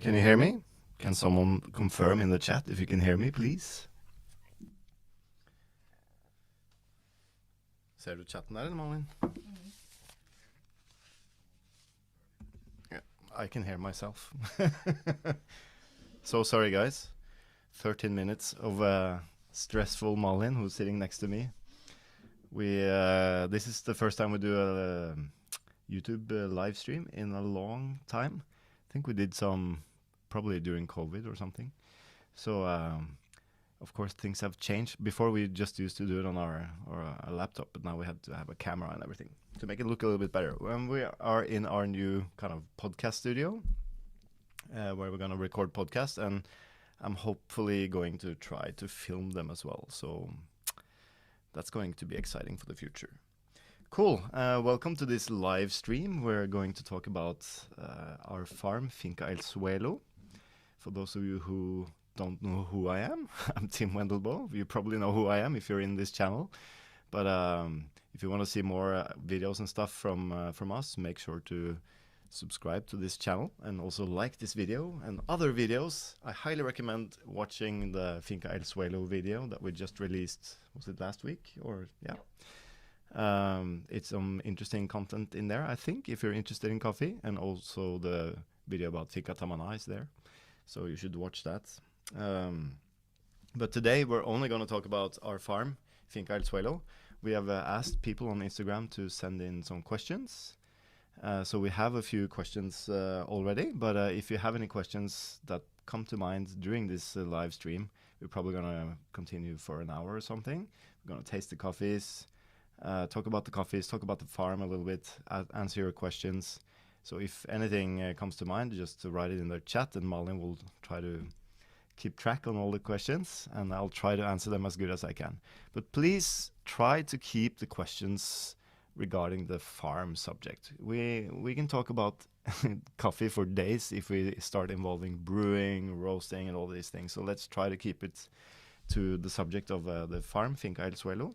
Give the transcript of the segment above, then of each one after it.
Can you hear me? Can someone confirm in the chat if you can hear me, please? Ser du chatten der, Malin? Yeah, I can hear myself. So sorry, guys. 13 minutes of stressful Malin who's sitting next to me. This is the first time we do a YouTube live stream in a long time. I think we did some probably during COVID or something. So of course things have changed. Before we just used to do it on our laptop, but now we had to have a camera and everything to make it look a little bit better. When we are in our new kind of podcast studio, where we're going to record podcasts, and I'm hopefully going to try to film them as well. So that's going to be exciting for the future. Cool. Welcome to this live stream. We're going to talk about our farm, Finca el Suelo. For those of you who don't know who I am, I'm Tim Wendelbo. You probably know who I am if you're in this channel. But if you want to see more videos and stuff from us, make sure to subscribe to this channel and also like this video and other videos. I highly recommend watching the Finca el Suelo video that we just released. Was it last week? Or yeah. It's some interesting content in there, I think, if you're interested in coffee, and also the video about Finca Tamana is there, so you should watch that. But today we're only going to talk about our farm, Finca el Suelo. We have asked people on Instagram to send in some questions, so we have a few questions already, but if you have any questions that come to mind during this live stream, we're probably going to continue for an hour or something. We're going to taste the coffees, talk about the coffees, talk about the farm a little bit, answer your questions. So if anything comes to mind, just write it in the chat, and Malin will try to keep track on all the questions, and I'll try to answer them as good as I can. But please try to keep the questions regarding the farm subject. We can talk about coffee for days if we start involving brewing, roasting, and all these things. So let's try to keep it to the subject of the farm, Finca el Suelo.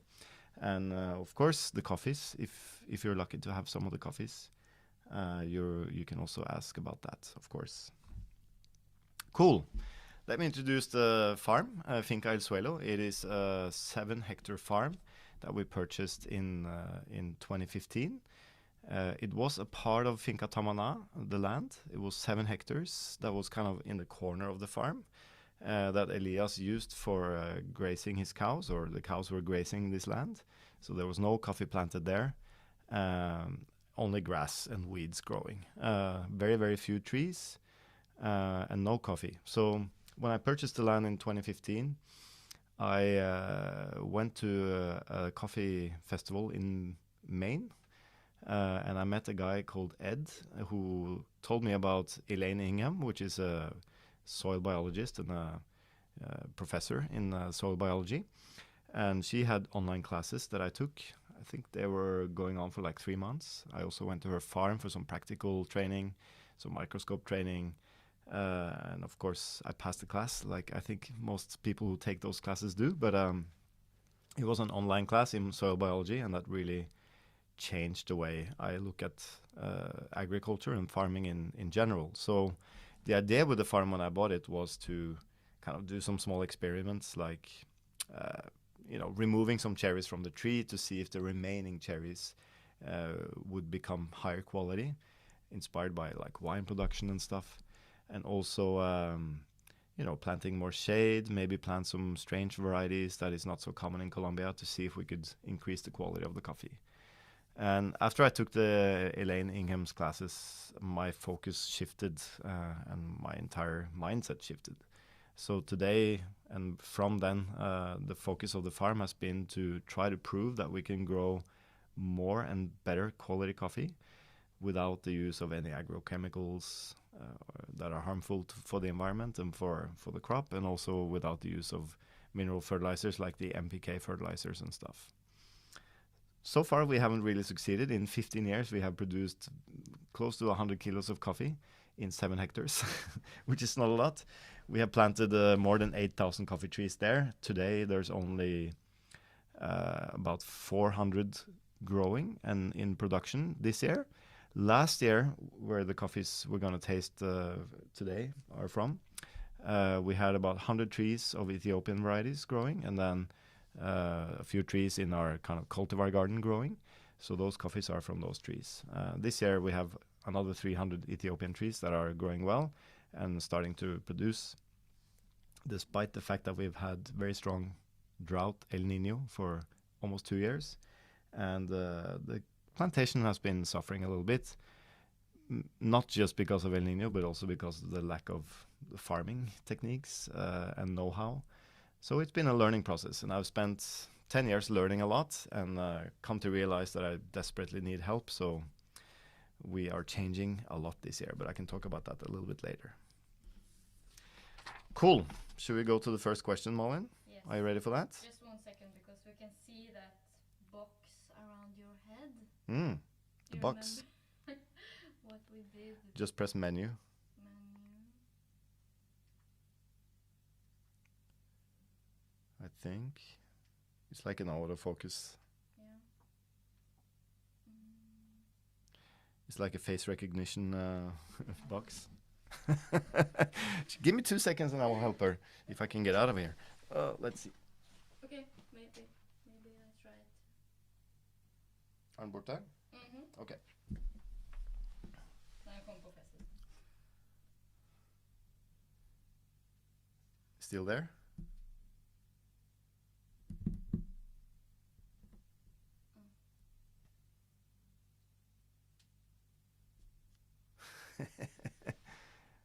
And of course the coffees, if you're lucky to have some of the coffees, you can also ask about that, of course. Cool. Let me introduce the farm, Finca el Suelo. It is a 7-hectare farm that we purchased in 2015. It was a part of Finca Tamana, the land. It was 7 hectares that was kind of in the corner of the farm. That Elias used for grazing his cows, or the cows were grazing this land. So there was no coffee planted there, only grass and weeds growing. Very, very few trees and no coffee. So when I purchased the land in 2015, I went to a coffee festival in Maine, and I met a guy called Ed who told me about Elaine Ingham, which is a soil biologist and a professor in soil biology, and she had online classes that I took. I think they were going on for like 3 months. I also went to her farm for some practical training, some microscope training, and of course I passed the class, like I think most people who take those classes do. But it was an online class in soil biology, and that really changed the way I look at agriculture and farming in general. So the idea with the farm when I bought it was to kind of do some small experiments, like removing some cherries from the tree to see if the remaining cherries would become higher quality, inspired by like wine production and stuff, and also planting more shade, maybe plant some strange varieties that is not so common in Colombia, to see if we could increase the quality of the coffee. And after I took the Elaine Ingham's classes, my focus shifted and my entire mindset shifted. So today and from then, the focus of the farm has been to try to prove that we can grow more and better quality coffee without the use of any agrochemicals that are harmful for the environment and for the crop, and also without the use of mineral fertilizers like the NPK fertilizers and stuff. So far, we haven't really succeeded. In 15 years, we have produced close to 100 kilos of coffee in 7 hectares, which is not a lot. We have planted more than 8,000 coffee trees there. Today, there's only about 400 growing and in production this year. Last year, where the coffees we're going to taste today are from, we had about 100 trees of Ethiopian varieties growing, and then a few trees in our kind of cultivar garden growing. So those coffees are from those trees. This year we have another 300 Ethiopian trees that are growing well and starting to produce, despite the fact that we've had very strong drought, El Nino, for almost 2 years. And the plantation has been suffering a little bit, not just because of El Nino, but also because of the lack of the farming techniques and know-how. So it's been a learning process, and I've spent 10 years learning a lot and come to realize that I desperately need help. So we are changing a lot this year, but I can talk about that a little bit later. Cool. Should we go to the first question, Malin? Yes. Are you ready for that? Just 1 second, because we can see that box around your head. The You box. remember what we did? Just press menu. Menu. I think it's like an autofocus. Yeah. It's like a face recognition box. Give me 2 seconds and I will help her if I can get out of here. Let's see. Okay, maybe I try it. Är den borta? Okej. När jag kom på festen. Still there?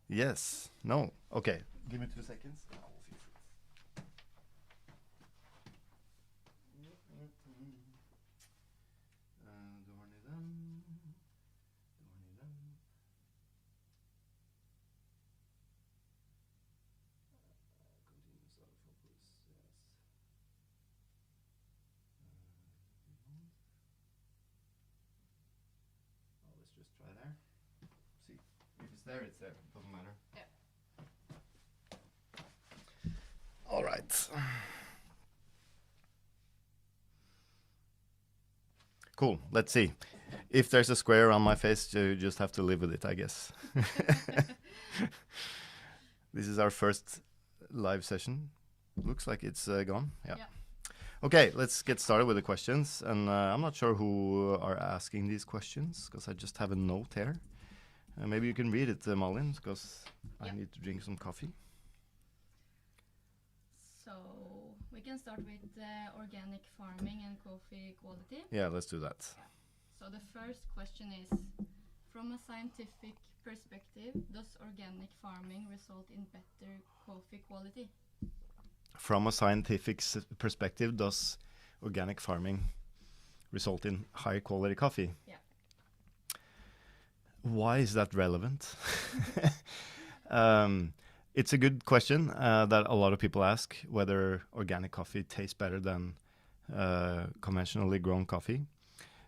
Yes. No. Okay. Give me 2 seconds. I will fix it. Continuous autofocus. Yes. Let's just try there. See, if it's there, it's there. Doesn't matter. Yeah. All right. Cool. Let's see. If there's a square on my face, you just have to live with it, I guess. This is our first live session. Looks like it's gone. Yeah. Okay, let's get started with the questions. And I'm not sure who are asking these questions, because I just have a note here. Maybe you can read it, Malin, because I need to drink some coffee. So we can start with organic farming and coffee quality. Yeah, let's do that. So the first question is, from a scientific perspective, does organic farming result in better coffee quality? From a scientific perspective, does organic farming result in higher quality coffee? Yeah. Why is that relevant? It's a good question that a lot of people ask, whether organic coffee tastes better than conventionally grown coffee.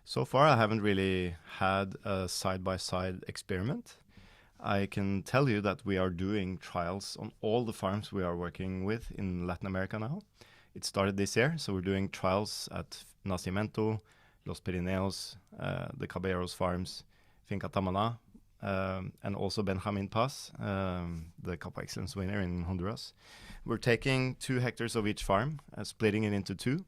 So far, I haven't really had a side-by-side experiment. I can tell you that we are doing trials on all the farms we are working with in Latin America now. It started this year, so we're doing trials at Nacimiento, Los Pirineos, the Caballeros farms, Finca Tamana, and also Benjamin Paz, the Cup Excellence winner in Honduras. We're taking 2 hectares of each farm, splitting it into 2.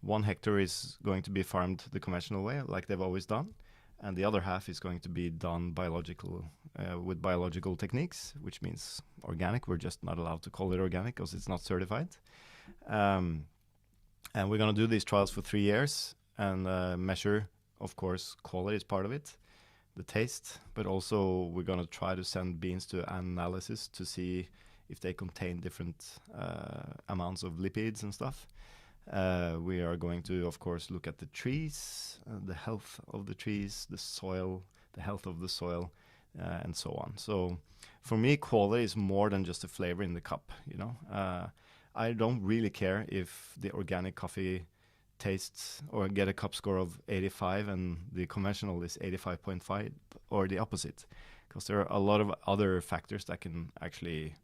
1 hectare is going to be farmed the conventional way, like they've always done, and the other half is going to be done with biological techniques, which means organic. We're just not allowed to call it organic because it's not certified. And we're going to do these trials for 3 years and measure, of course, quality is part of it, the taste, but also we're going to try to send beans to analysis to see if they contain different amounts of lipids and stuff. We are going to, of course, look at the trees, the health of the trees, the soil, the health of the soil, and so on. So for me, quality is more than just a flavor in the cup, you know. I don't really care if the organic coffee tastes or get a cup score of 85 and the conventional is 85.5 or the opposite, because there are a lot of other factors that can actually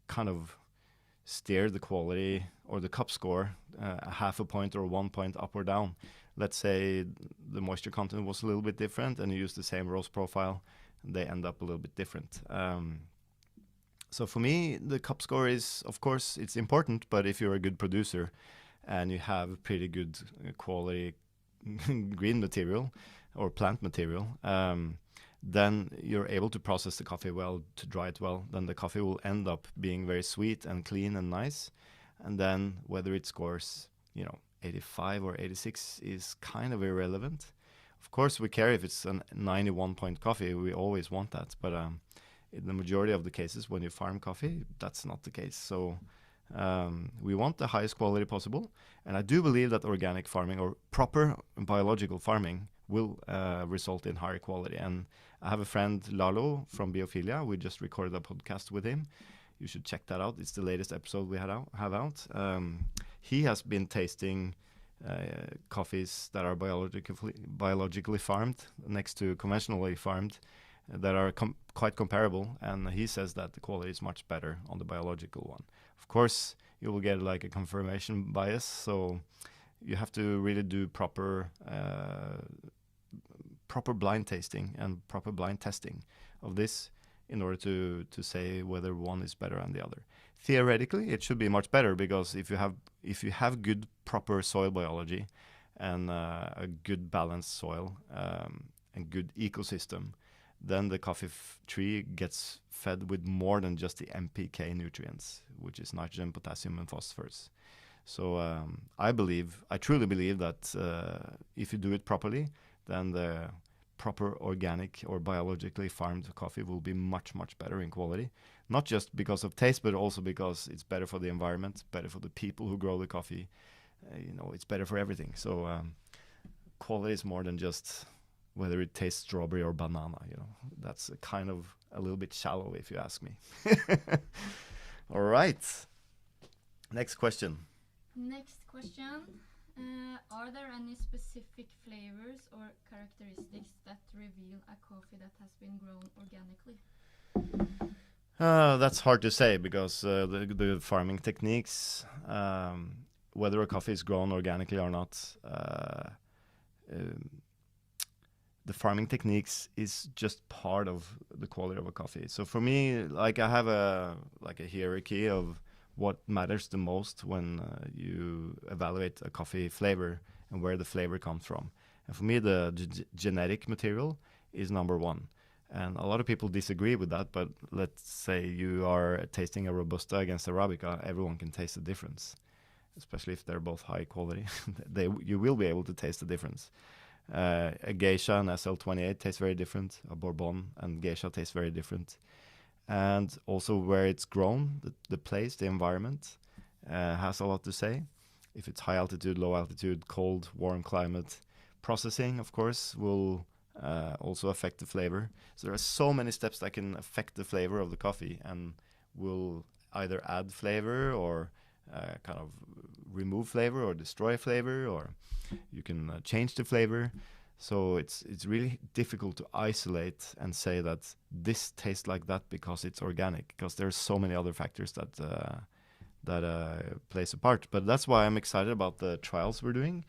kind of steer the quality or the cup score a half a point or 1 point up or down. Let's say the moisture content was a little bit different, and you use the same roast profile, they end up a little bit different. So for me, the cup score is, of course, it's important, but if you're a good producer and you have pretty good quality green material or plant material, then you're able to process the coffee well, to dry it well. Then the coffee will end up being very sweet and clean and nice. And then whether it scores, 85 or 86 is kind of irrelevant. Of course, we care if it's a 91-point coffee. We always want that. But in the majority of the cases, when you farm coffee, that's not the case. So we want the highest quality possible. And I do believe that organic farming or proper biological farming will result in higher quality. And I have a friend, Lalo, from Biophilia. We just recorded a podcast with him. You should check that out. It's the latest episode we have out. He has been tasting coffees that are biologically farmed next to conventionally farmed that are quite comparable. And he says that the quality is much better on the biological one. Of course, you will get like a confirmation bias. So you have to really do proper blind tasting and proper blind testing of this in order to say whether one is better than the other. Theoretically, it should be much better, because if you have good proper soil biology and a good balanced soil and good ecosystem, then the coffee tree gets fed with more than just the NPK nutrients, which is nitrogen, potassium, and phosphorus. So I truly believe that if you do it properly, then the proper organic or biologically farmed coffee will be much, much better in quality. Not just because of taste, but also because it's better for the environment, better for the people who grow the coffee. It's better for everything. So quality is more than just whether it tastes strawberry or banana. That's kind of a little bit shallow, if you ask me. All right. Next question. Next question. Are there any specific flavors or characteristics that reveal a coffee that has been grown organically? That's hard to say, because the farming techniques, whether a coffee is grown organically or not, the farming techniques is just part of the quality of a coffee. So for me, like, I have a hierarchy of what matters the most when you evaluate a coffee flavor and where the flavor comes from. And for me, the genetic material is number one. And a lot of people disagree with that, but let's say you are tasting a Robusta against Arabica, everyone can taste the difference, especially if they're both high quality. You will be able to taste the difference. A Geisha and SL28 taste very different. A Bourbon and Geisha taste very different. And also where it's grown, the place, the environment has a lot to say. If it's high altitude, low altitude, cold, warm climate, processing, of course, will also affect the flavor. So there are so many steps that can affect the flavor of the coffee and will either add flavor or kind of remove flavor or destroy flavor, or you can change the flavor. So it's really difficult to isolate and say that this tastes like that because it's organic, because there's so many other factors that plays a part. But that's why I'm excited about the trials we're doing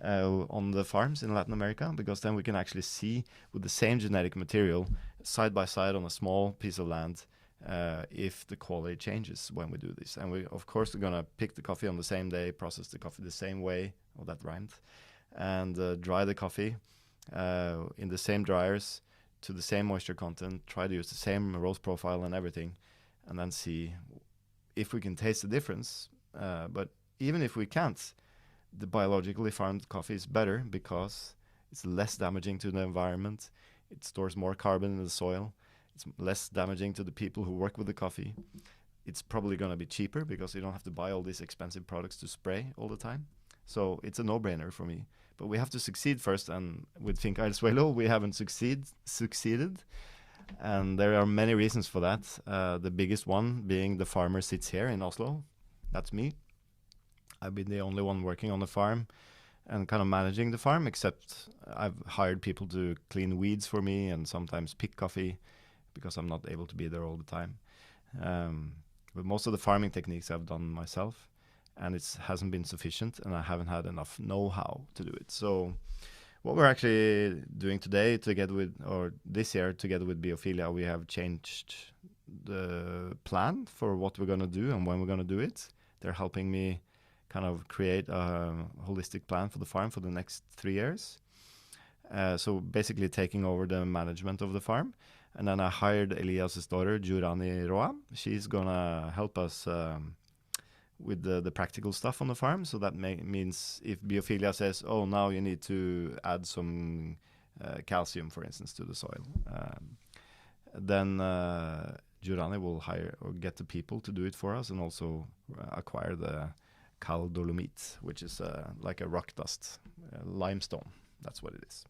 on the farms in Latin America, because then we can actually see with the same genetic material side by side on a small piece of land if the quality changes when we do this. And we, of course, are going to pick the coffee on the same day, process the coffee the same way, oh, that rhymed, and dry the coffee in the same dryers to the same moisture content, try to use the same roast profile and everything, and then see if we can taste the difference. But even if we can't, the biologically farmed coffee is better because it's less damaging to the environment. It stores more carbon in the soil. It's less damaging to the people who work with the coffee. It's probably going to be cheaper because you don't have to buy all these expensive products to spray all the time. So it's a no-brainer for me. But we have to succeed first, and with Finca el Suelo, we haven't succeeded. And there are many reasons for that. The biggest one being the farmer sits here in Oslo. That's me. I've been the only one working on the farm and kind of managing the farm, except I've hired people to clean weeds for me and sometimes pick coffee because I'm not able to be there all the time. But most of the farming techniques I've done myself, and it hasn't been sufficient, and I haven't had enough know-how to do it. So what we're actually doing today together with, or this year together with Biophilia, we have changed the plan for what we're going to do and when we're going to do it. They're helping me kind of create a holistic plan for the farm for the next 3 years. So basically taking over the management of the farm. And then I hired Elias's daughter, Jurani Roa. She's going to help us with the practical stuff on the farm. So that means if Biophilia says, oh, now you need to add some calcium, for instance, to the soil, then Jurani will hire or get the people to do it for us and also acquire the cal dolomite, which is like a rock dust, limestone. That's what it is.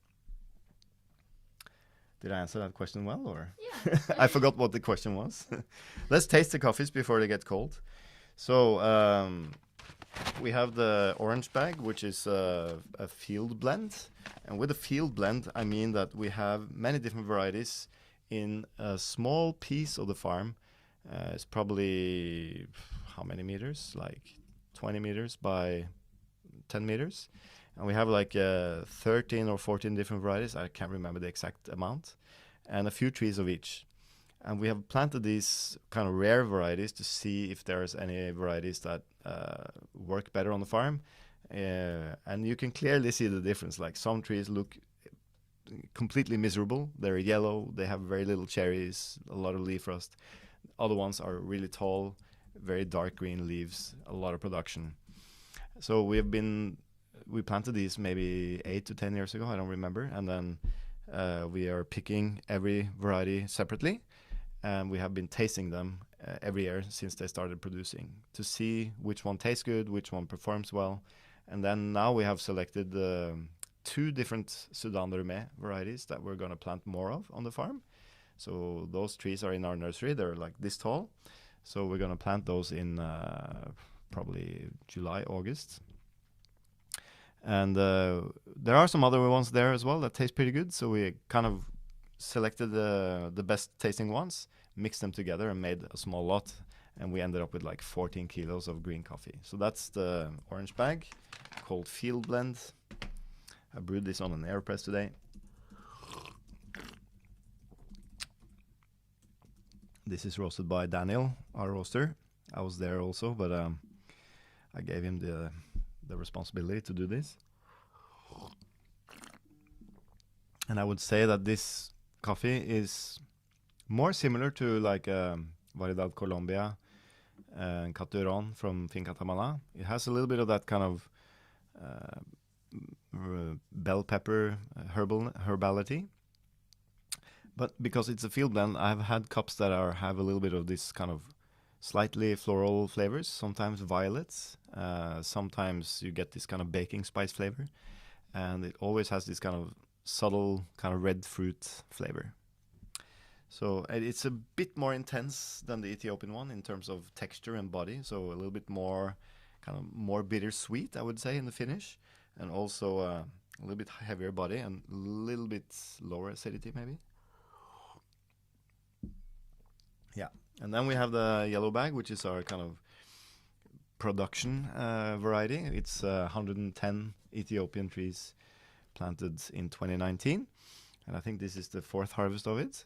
Did I answer that question well, or? Yeah. I forgot what the question was. Let's taste the coffees before they get cold. So we have the orange bag, which is a field blend. And with a field blend, I mean that we have many different varieties in a small piece of the farm. It's probably, how many meters? Like 20 meters by 10 meters. And we have like 13 or 14 different varieties. I can't remember the exact amount. And a few trees of each. And we have planted these kind of rare varieties to see if there's any varieties that work better on the farm. And you can clearly see the difference. Like some trees look completely miserable. They're yellow. They have very little cherries, a lot of leaf rust. Other ones are really tall, very dark green leaves, a lot of production. So we planted these maybe 8 to 10 years ago, I don't remember. And then we are picking every variety separately. And we have been tasting them every year since they started producing to see which one tastes good, which one performs well. And then now we have selected 2 different Sudan de Rumé varieties that we're going to plant more of on the farm. So those trees are in our nursery. They're like this tall. So we're going to plant those in probably July, August. And there are some other ones there as well that taste pretty good. So we kind of selected the best tasting ones, mixed them together and made a small lot. And we ended up with like 14 kilos of green coffee. So that's the orange bag called Field Blend. I brewed this on an AirPress today. This is roasted by Daniel, our roaster. I was there also, but I gave him the responsibility to do this. And I would say that this coffee is more similar to like Variedad Colombia and Caturon from Finca Tamala. It has a little bit of that kind of bell pepper herbality. But because it's a field blend, I've had cups that have a little bit of this kind of slightly floral flavors, sometimes violets, sometimes you get this kind of baking spice flavor, and it always has this kind of subtle kind of red fruit flavor. So it's a bit more intense than the Ethiopian one in terms of texture and body, so a little bit more kind of more bittersweet, I would say, in the finish, and also a little bit heavier body and a little bit lower acidity maybe. Yeah, and then we have the yellow bag, which is our kind of production variety. It's 110 Ethiopian trees planted in 2019, and I think this is the 4th harvest of it.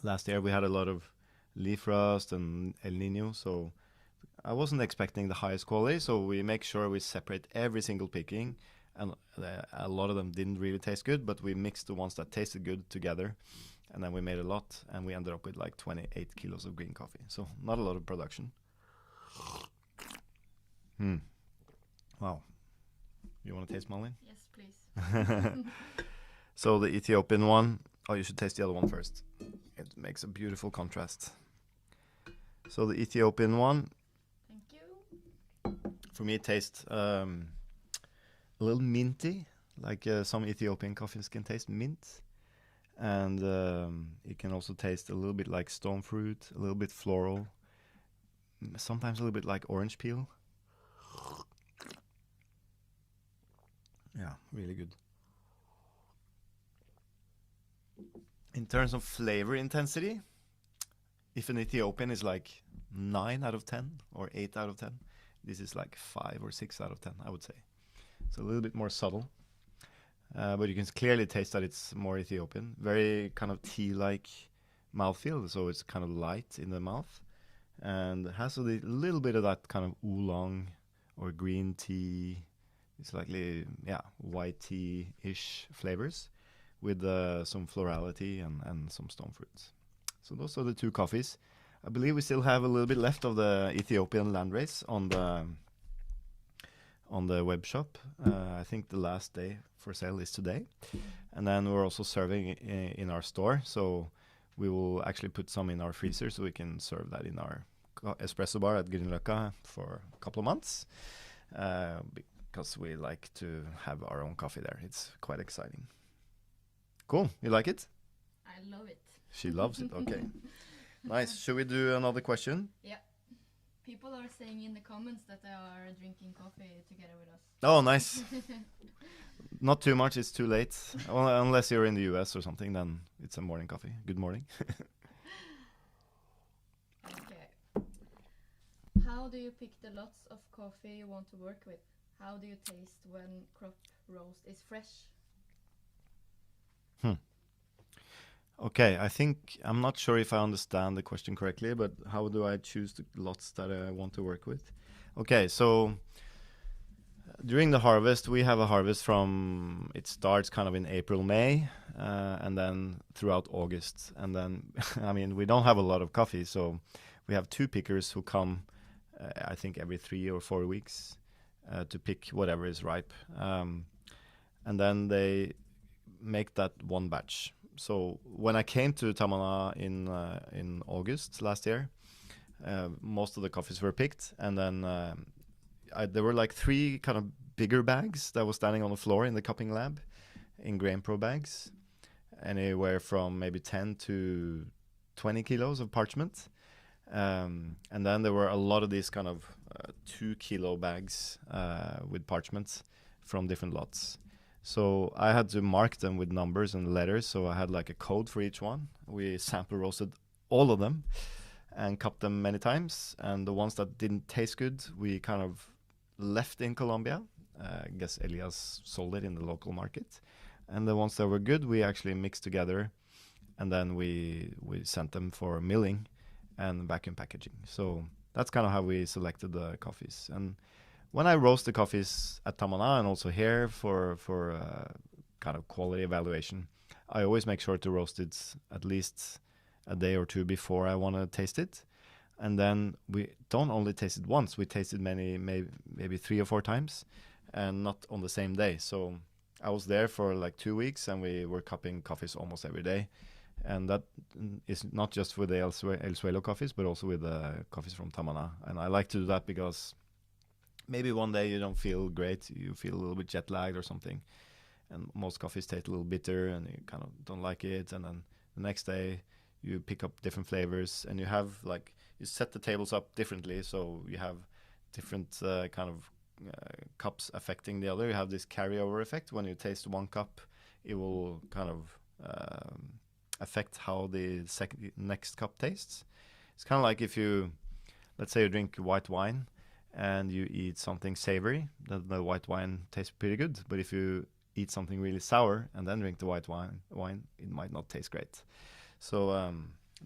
Last year we had a lot of leaf rust and El Nino, so I wasn't expecting the highest quality, so we make sure we separate every single picking, and a lot of them didn't really taste good, but we mixed the ones that tasted good together. And then we made a lot, and we ended up with like 28 kilos of green coffee. So not a lot of production. Wow. You want to taste, Malin? Yes, please. So the Ethiopian one, you should taste the other one first. It makes a beautiful contrast. So the Ethiopian one. Thank you. For me, it tastes a little minty, like some Ethiopian coffees can taste mint. And it can also taste a little bit like stone fruit, a little bit floral, sometimes a little bit like orange peel. Yeah, really good. In terms of flavor intensity, if an Ethiopian is like 9 out of 10 or 8 out of 10, this is like 5 or 6 out of 10, I would say. It's a little bit more subtle. but you can clearly taste that it's more Ethiopian. Very kind of tea-like mouthfeel, so it's kind of light in the mouth, and has a little bit of that kind of oolong or green tea. It's likely, yeah, white tea-ish flavors with some florality and some stone fruits. So those are the two coffees. I believe we still have a little bit left of the Ethiopian landrace on the web shop. I think the last day for sale is today. And then we're also serving in our store. So we will actually put some in our freezer so we can serve that in our espresso bar at Grünerløkka for a couple of months. Because we like to have our own coffee there. It's quite exciting. Cool. You like it? I love it. She loves it. Okay. Nice. Should we do another question? Yeah. People are saying in the comments that they are drinking coffee together with us. Oh, nice. Not too much. It's too late. Well, unless you're in the US or something, then it's a morning coffee. Good morning. Okay. How do you pick the lots of coffee you want to work with? How do you taste when crop roast is fresh? Okay, I think I'm not sure if I understand the question correctly, but how do I choose the lots that I want to work with? Okay, so during the harvest, we have a harvest from, it starts kind of in April, May, and then throughout August. And then, I mean, we don't have a lot of coffee, so we have two pickers who come, I think, every 3 or 4 weeks to pick whatever is ripe. And then they make that one batch. So when I came to Tamana in August last year, most of the coffees were picked, and then there were like 3 kind of bigger bags that was standing on the floor in the cupping lab, in Grain Pro bags, anywhere from maybe 10 to 20 kilos of parchment, and then there were a lot of these kind of 2-kilo bags with parchment from different lots. So I had to mark them with numbers and letters, so I had like a code for each one. We sample roasted all of them and cupped them many times, and the ones that didn't taste good, we kind of left in Colombia. I guess Elias sold it in the local market. And the ones that were good, we actually mixed together, and then we sent them for milling and vacuum packaging. So that's kind of how we selected the coffees. And when I roast the coffees at Tamana and also here for kind of quality evaluation, I always make sure to roast it at least a day or two before I want to taste it. And then we don't only taste it once, we taste it maybe 3 or 4 times, and not on the same day. So I was there for like 2 weeks, and we were cupping coffees almost every day. And that is not just with the El Suelo coffees, but also with the coffees from Tamana. And I like to do that because maybe one day you don't feel great, you feel a little bit jet lagged or something, and most coffees taste a little bitter and you kind of don't like it, and then the next day you pick up different flavors, and you have like, you set the tables up differently, so you have different kind of cups affecting the other. You have this carryover effect. When you taste one cup, it will kind of affect how the next cup tastes. It's kind of like if you, let's say you drink white wine and you eat something savory, then the white wine tastes pretty good. But if you eat something really sour and then drink the white wine, it might not taste great. So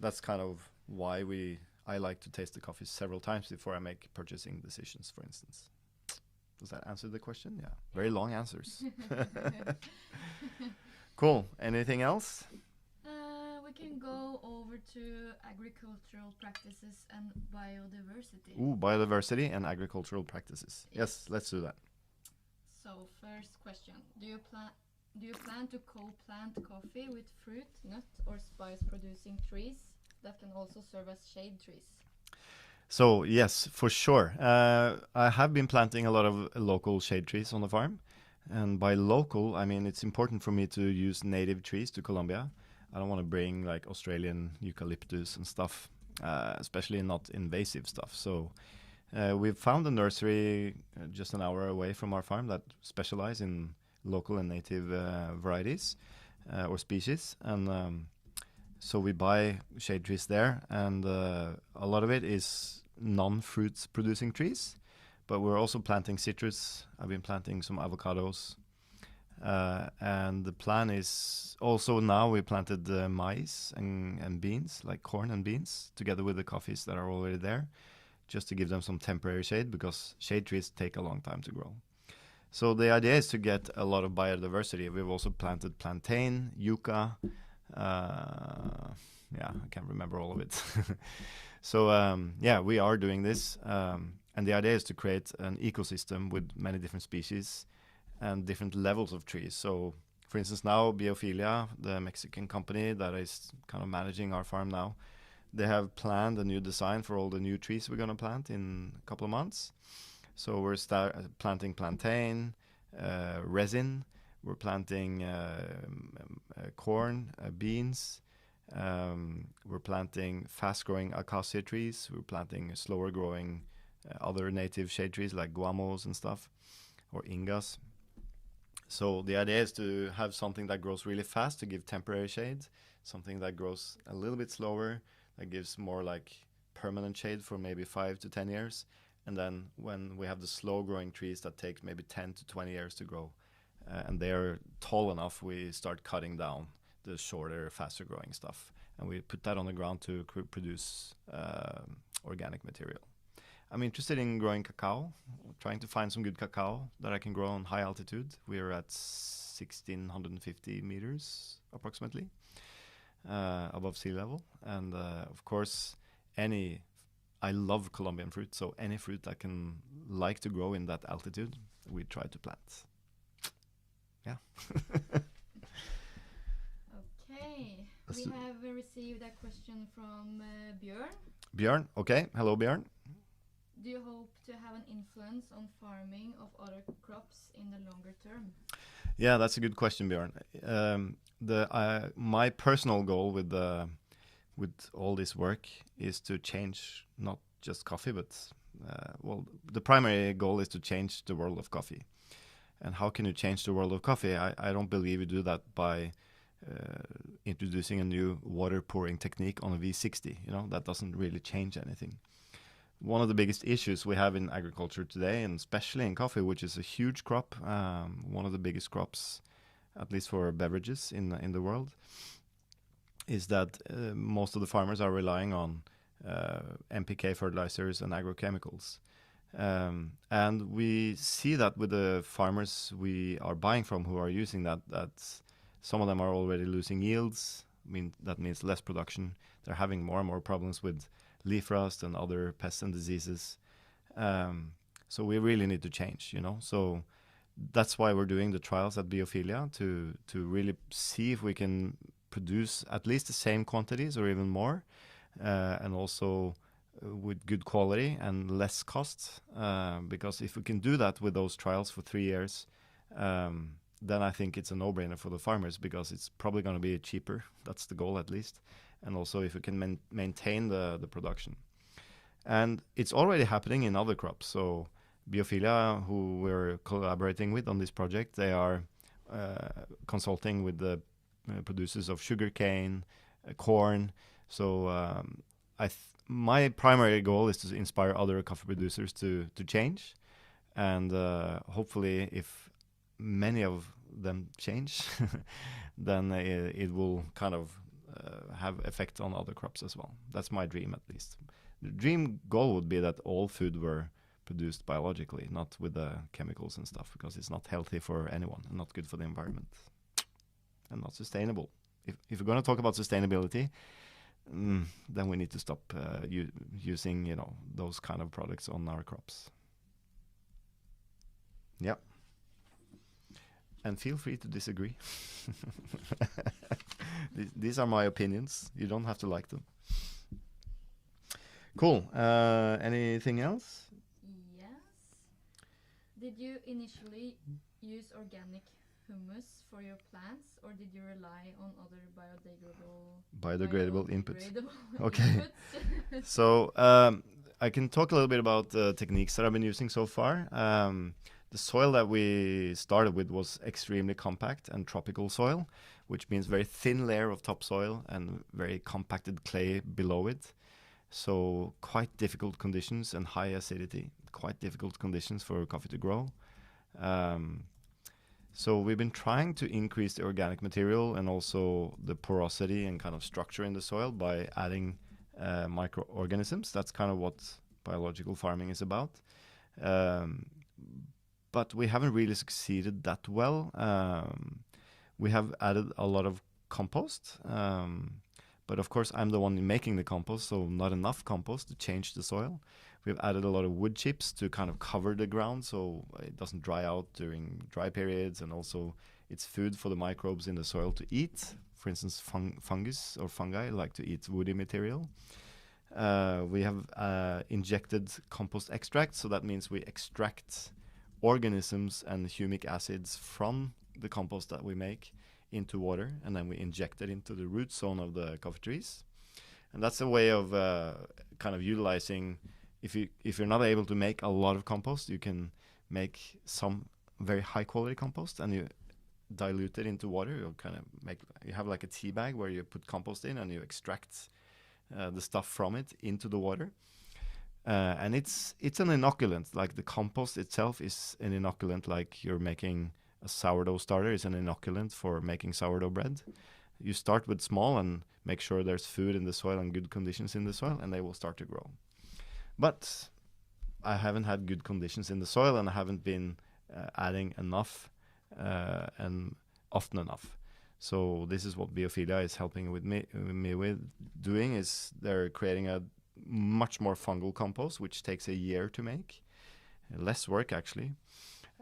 that's kind of why I like to taste the coffee several times before I make purchasing decisions, for instance. Does that answer the question? Yeah. Very long answers. Cool. Anything else? We can go over to agricultural practices and biodiversity. Ooh, biodiversity and agricultural practices. Yes, let's do that. So first question: Do you plan to co-plant coffee with fruit, nut, or spice-producing trees that can also serve as shade trees? So yes, for sure. I have been planting a lot of local shade trees on the farm. And by local, I mean it's important for me to use native trees to Colombia. I don't want to bring like Australian eucalyptus and stuff, especially not invasive stuff. So we've found a nursery just an hour away from our farm that specialize in local and native varieties or species. And so we buy shade trees there, and a lot of it is non-fruits producing trees. But we're also planting citrus. I've been planting some avocados, And the plan is also now we planted maize and beans, like corn and beans, together with the coffees that are already there, just to give them some temporary shade because shade trees take a long time to grow. So the idea is to get a lot of biodiversity. We've also planted plantain, yucca. Yeah, I can't remember all of it. So yeah, we are doing this, and the idea is to create an ecosystem with many different species and different levels of trees. So, for instance, now Biophilia, the Mexican company that is kind of managing our farm now, they have planned a new design for all the new trees we're going to plant in a couple of months. So we're planting plantain, resin. We're planting corn, beans. We're planting fast-growing acacia trees. We're planting slower-growing other native shade trees like guamos and stuff, or ingas. So the idea is to have something that grows really fast to give temporary shade, something that grows a little bit slower that gives more like permanent shade for maybe 5 to 10 years. And then when we have the slow-growing trees that take maybe 10 to 20 years to grow, and they are tall enough, we start cutting down the shorter, faster-growing stuff. And we put that on the ground to produce organic material. I'm interested in growing cacao, trying to find some good cacao that I can grow on high altitude. We're at 1,650 meters approximately above sea level. And of course, I love Colombian fruit, so any fruit that can like to grow in that altitude, we try to plant. Yeah. Okay, we have received a question from Björn. Björn, okay. Hello, Björn. Do you hope to have an influence on farming of other crops in the longer term? Yeah, that's a good question, Björn. My personal goal with all this work is to change not just coffee, but the primary goal is to change the world of coffee. And how can you change the world of coffee? I don't believe you do that by introducing a new water pouring technique on a V60. That doesn't really change anything. One of the biggest issues we have in agriculture today, and especially in coffee, which is a huge crop, one of the biggest crops, at least for beverages in the world, is that most of the farmers are relying on NPK fertilizers and agrochemicals. And we see that with the farmers we are buying from who are using that some of them are already losing yields. That means less production. They're having more and more problems with leaf rust and other pests and diseases. So we really need to change, So that's why we're doing the trials at Biophilia to really see if we can produce at least the same quantities or even more, and also with good quality and less cost. Because if we can do that with those trials for 3 years, then I think it's a no-brainer for the farmers because it's probably going to be cheaper. That's the goal at least. And also if we can maintain the production. And it's already happening in other crops. So Biophilia, who we're collaborating with on this project, they are consulting with the producers of sugarcane, corn. So my primary goal is to inspire other coffee producers to change. And hopefully if many of them change, then it will kind of have effect on other crops as well. That's my dream, at least. The dream goal would be that all food were produced biologically, not with the chemicals and stuff, because it's not healthy for anyone and not good for the environment and not sustainable. If we're going to talk about sustainability, then we need to stop using those kind of products on our crops. Yeah. And feel free to disagree. These are my opinions. You don't have to like them. Cool. Anything else? Yes. Did you initially use organic humus for your plants, or did you rely on other biodegradable inputs? Okay. Inputs? So I can talk a little bit about the techniques that I've been using so far. The soil that we started with was extremely compact and tropical soil, which means very thin layer of topsoil and very compacted clay below it. So quite difficult conditions and high acidity, quite difficult conditions for coffee to grow. So we've been trying to increase the organic material and also the porosity and kind of structure in the soil by adding microorganisms. That's kind of what biological farming is about. Um, but we haven't really succeeded that well. We have added a lot of compost, but of course I'm the one making the compost, so not enough compost to change the soil. We've added a lot of wood chips to kind of cover the ground so it doesn't dry out during dry periods, and also it's food for the microbes in the soil to eat. For instance, fungus or fungi like to eat woody material. We have injected compost extract, so that means we extract organisms and humic acids from the compost that we make into water, and then we inject it into the root zone of the coffee trees. And that's a way of kind of utilizing. If you're not able to make a lot of compost, you can make some very high quality compost, and you dilute it into water. You have like a tea bag where you put compost in and you extract the stuff from it into the water. And it's an inoculant. Like the compost itself is an inoculant, like you're making a sourdough starter is an inoculant for making sourdough bread. You start with small and make sure there's food in the soil and good conditions in the soil, and they will start to grow. But I haven't had good conditions in the soil, and I haven't been adding enough and often enough. So this is what Biophilia is helping with me with doing, is they're creating a much more fungal compost, which takes a year to make. Less work, actually.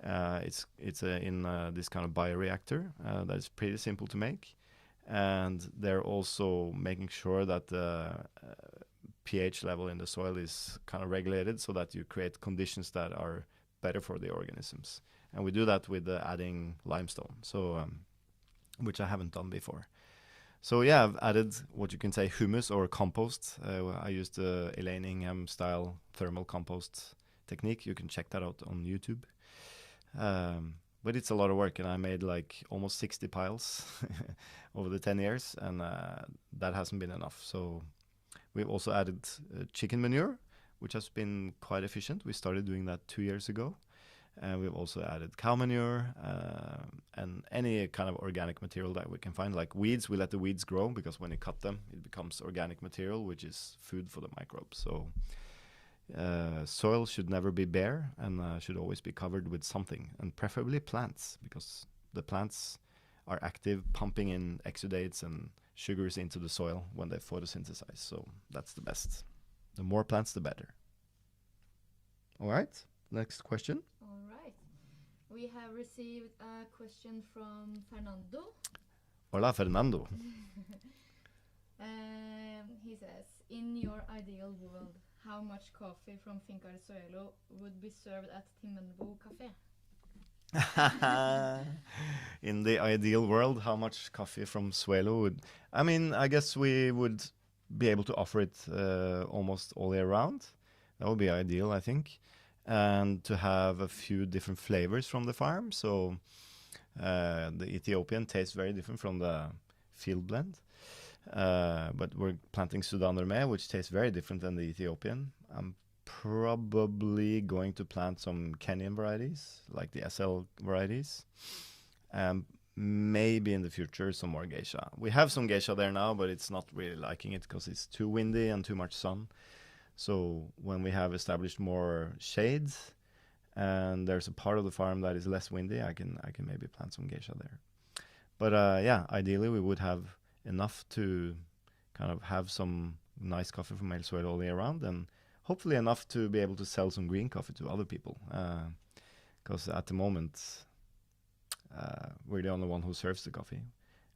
It's in this kind of bioreactor that is pretty simple to make. And they're also making sure that the pH level in the soil is kind of regulated so that you create conditions that are better for the organisms. And we do that with adding limestone, so which I haven't done before. So yeah, I've added what you can say humus or compost. I used the Elaine Ingham style thermal compost technique. You can check that out on YouTube. But it's a lot of work, and I made like almost 60 piles over the 10 years, and that hasn't been enough. So we've also added chicken manure, which has been quite efficient. We started doing that 2 years ago. We've also added cow manure and any kind of organic material that we can find. Like weeds, we let the weeds grow, because when you cut them, it becomes organic material, which is food for the microbes. So soil should never be bare, and should always be covered with something, and preferably plants, because the plants are active, pumping in exudates and sugars into the soil when they photosynthesize. So that's the best. The more plants, the better. All right, next question. All right. We have received a question from Fernando. Hola, Fernando. He says, in your ideal world, how much coffee from Finca el Suelo would be served at Timmenbo Café? In the ideal world, how much coffee from Suelo would... I mean, I guess we would be able to offer it almost all year round. That would be ideal, I think. And to have a few different flavors from the farm. So the Ethiopian tastes very different from the field blend. But we're planting Sudan Dormé, which tastes very different than the Ethiopian. I'm probably going to plant some Kenyan varieties, like the SL varieties. Maybe in the future some more geisha. We have some geisha there now, but it's not really liking it because it's too windy and too much sun. So when we have established more shades and there's a part of the farm that is less windy, I can maybe plant some geisha there. But yeah, ideally we would have enough to kind of have some nice coffee from El Suelo all year round, and hopefully enough to be able to sell some green coffee to other people. Because at the moment, we're the only one who serves the coffee.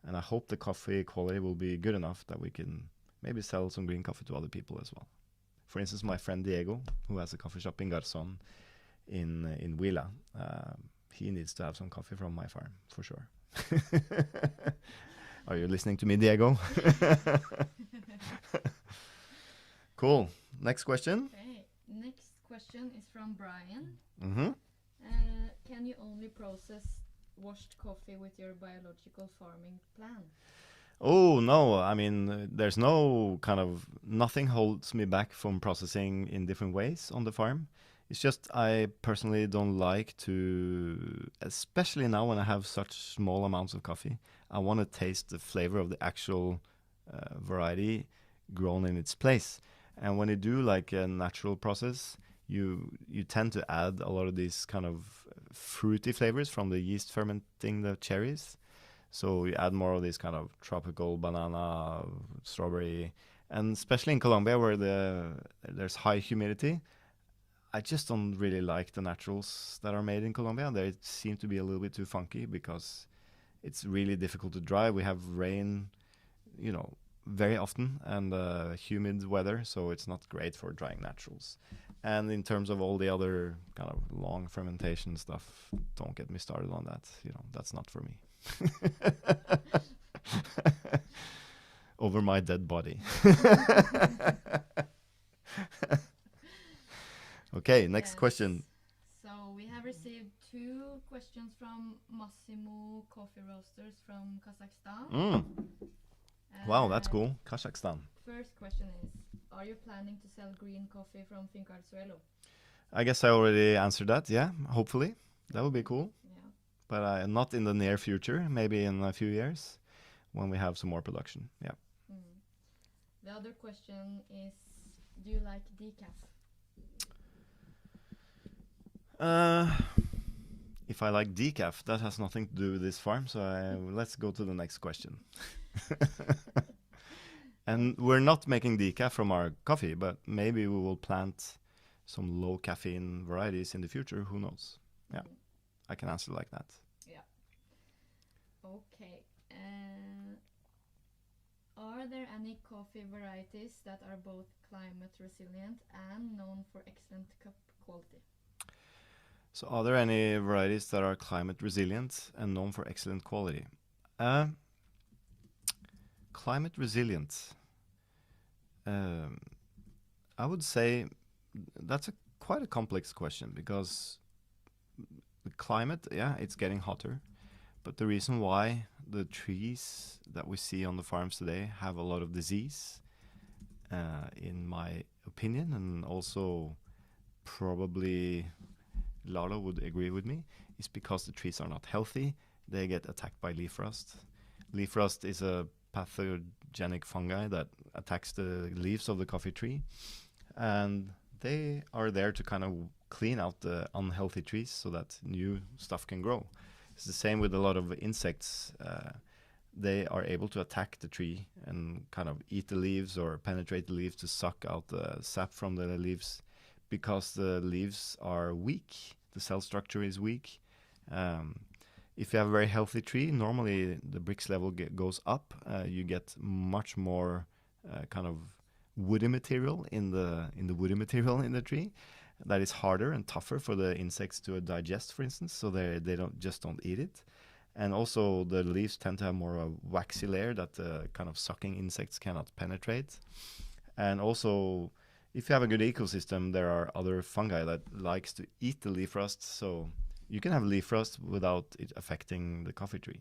And I hope the coffee quality will be good enough that we can maybe sell some green coffee to other people as well. For instance, my friend Diego, who has a coffee shop in Garzon in Huila, he needs to have some coffee from my farm, for sure. Are you listening to me, Diego? Cool. Next question. Okay. Next question is from Brian. Mm-hmm. Can you only process washed coffee with your biological farming plan? Oh, no. I mean, there's no kind of... Nothing holds me back from processing in different ways on the farm. It's just I personally don't like to, especially now when I have such small amounts of coffee. I want to taste the flavor of the actual variety grown in its place. And when you do like a natural process, you tend to add a lot of these kind of fruity flavors from the yeast fermenting the cherries. So you add more of these kind of tropical banana, strawberry, and especially in Colombia where there's high humidity, I just don't really like the naturals that are made in Colombia. They seem to be a little bit too funky because it's really difficult to dry. We have rain, you know, very often and humid weather, so it's not great for drying naturals. And in terms of all the other kind of long fermentation stuff, don't get me started on that. You know, that's not for me. Over my dead body. Okay, next Yes. question. So we have received two questions from Massimo Coffee Roasters from Kazakhstan. Mm. Wow, that's Uh, cool. Kazakhstan. First question is, are you planning to sell green coffee from Finca el Suelo? I guess I already answered that. Yeah, hopefully. That would be cool. Yeah. But not in the near future, maybe in a few years when we have some more production. Yeah. Mm. The other question is, do you like decaf? If I like decaf, that has nothing to do with this farm. So let's go to the next question. And we're not making decaf from our coffee, but maybe we will plant some low caffeine varieties in the future. Who knows? Yeah, Mm. I can answer like that. Yeah. Okay. Are there any coffee varieties that are both climate resilient and known for excellent cup quality? So, are there any varieties that are climate resilient and known for excellent quality? Climate resilient. I would say that's quite a complex question because the climate, yeah, it's getting hotter. But the reason why the trees that we see on the farms today have a lot of disease, in my opinion, and also probably Lalo would agree with me, is because the trees are not healthy. They get attacked by leaf rust. Leaf rust is a pathogenic fungi that attacks the leaves of the coffee tree, and they are there to kind of clean out the unhealthy trees so that new stuff can grow. It's the same with a lot of insects. They are able to attack the tree and kind of eat the leaves or penetrate the leaves to suck out the sap from the leaves because the leaves are weak. The cell structure is weak. If you have a very healthy tree, normally the Brix level goes up. You get much more kind of woody material in the woody material in the tree that is harder and tougher for the insects to digest, for instance. So they don't eat it. And also the leaves tend to have more of a waxy layer that the kind of sucking insects cannot penetrate. And also, if you have a good ecosystem, there are other fungi that likes to eat the leaf rust. So you can have leaf rust without it affecting the coffee tree.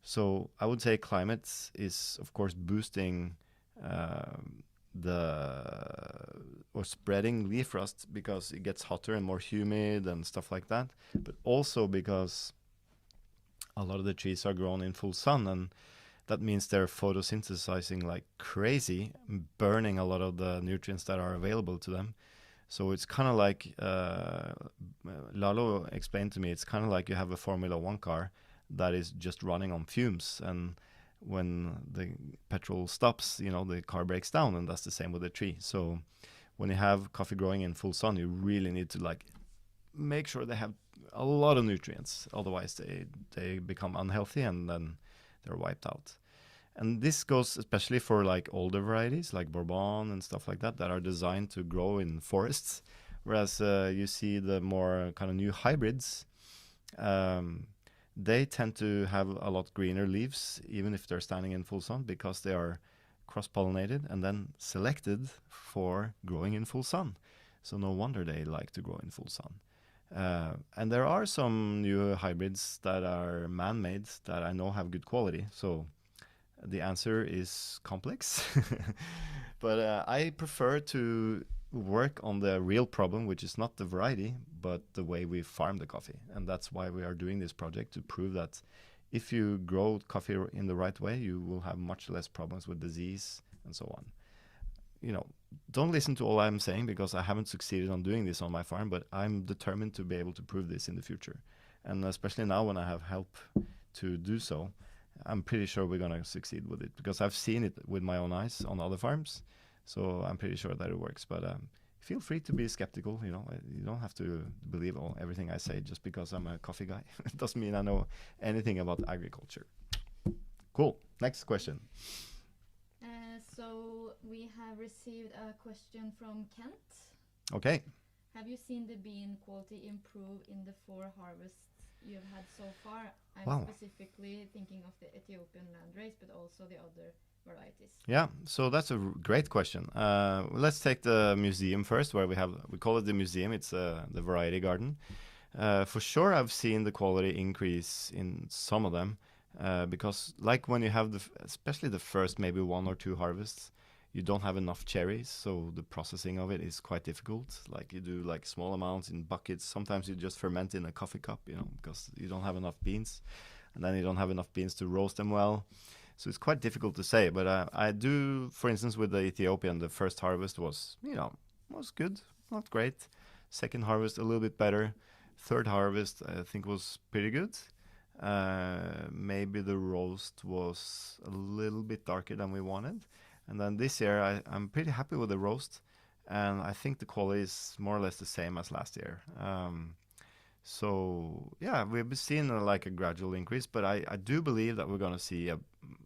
So I would say climate is, of course, boosting or spreading leaf rust because it gets hotter and more humid and stuff like that. But also because a lot of the trees are grown in full sun, and that means they're photosynthesizing like crazy, burning a lot of the nutrients that are available to them. So it's kind of like Lalo explained to me, it's kind of like you have a Formula One car that is just running on fumes, and when the petrol stops, the car breaks down, and that's the same with the tree. So when you have coffee growing in full sun, you really need to like make sure they have a lot of nutrients, otherwise they become unhealthy and then they're wiped out. And this goes especially for like older varieties like Bourbon and stuff like that are designed to grow in forests, whereas you see the more kind of new hybrids, they tend to have a lot greener leaves even if they're standing in full sun because they are cross-pollinated and then selected for growing in full sun. So no wonder they like to grow in full sun. And there are some new hybrids that are man-made that I know have good quality. So the answer is complex. But I prefer to work on the real problem, which is not the variety, but the way we farm the coffee. And that's why we are doing this project, to prove that if you grow coffee in the right way, you will have much less problems with disease and so on. You know, don't listen to all I'm saying, because I haven't succeeded on doing this on my farm, but I'm determined to be able to prove this in the future. And especially now when I have help to do so, I'm pretty sure we're going to succeed with it, because I've seen it with my own eyes on other farms. So I'm pretty sure that it works. But feel free to be skeptical. You know, you don't have to believe everything I say just because I'm a coffee guy. It doesn't mean I know anything about agriculture. Cool. Next question. So we have received a question from Kent. Okay. Have you seen the bean quality improve in the 4 harvests you have had so far? I'm Wow. specifically thinking of the Ethiopian landrace, but also the other varieties. Yeah, so that's a great question. Let's take the museum first, where we call it the museum. It's the variety garden. For sure, I've seen the quality increase in some of them, because like when you have especially the first maybe 1 or 2 harvests, you don't have enough cherries, so the processing of it is quite difficult. Like you do like small amounts in buckets. Sometimes you just ferment in a coffee cup, because you don't have enough beans, and then you don't have enough beans to roast them well. So it's quite difficult to say, but I do, for instance, with the Ethiopian, the first harvest was good, not great. Second harvest, a little bit better. Third harvest, I think, was pretty good. Maybe the roast was a little bit darker than we wanted. And then this year, I'm pretty happy with the roast. And I think the quality is more or less the same as last year. So yeah, we've seen like a gradual increase, but I do believe that we're going to see a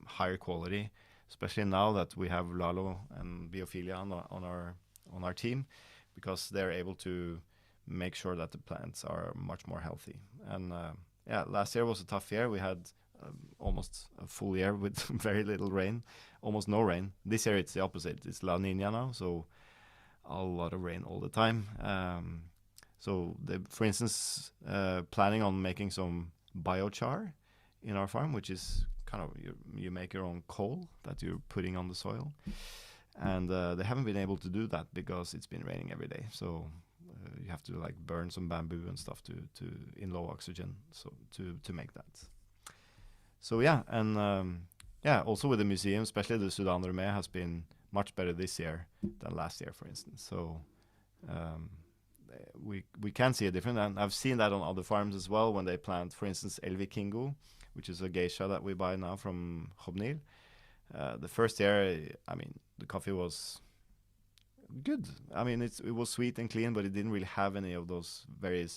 higher quality, especially now that we have Lalo and Biophilia on our team, because they're able to make sure that the plants are much more healthy. And yeah, last year was a tough year. We had almost a full year with very little rain, almost no rain. This year it's the opposite. It's La Nina now, so a lot of rain all the time. So, for instance, planning on making some biochar in our farm, which is kind of you make your own coal that you're putting on the soil, and they haven't been able to do that because it's been raining every day. So you have to like burn some bamboo and stuff to in low oxygen, so to make that. So yeah, and yeah, also with the museum, especially the Sudan Reme has been much better this year than last year, for instance. So. We can see a difference, and I've seen that on other farms as well when they plant, for instance, El Vikingo, which is a geisha that we buy now from Hobnil. The first year, I mean, the coffee was good. I mean, it was sweet and clean, but it didn't really have any of those very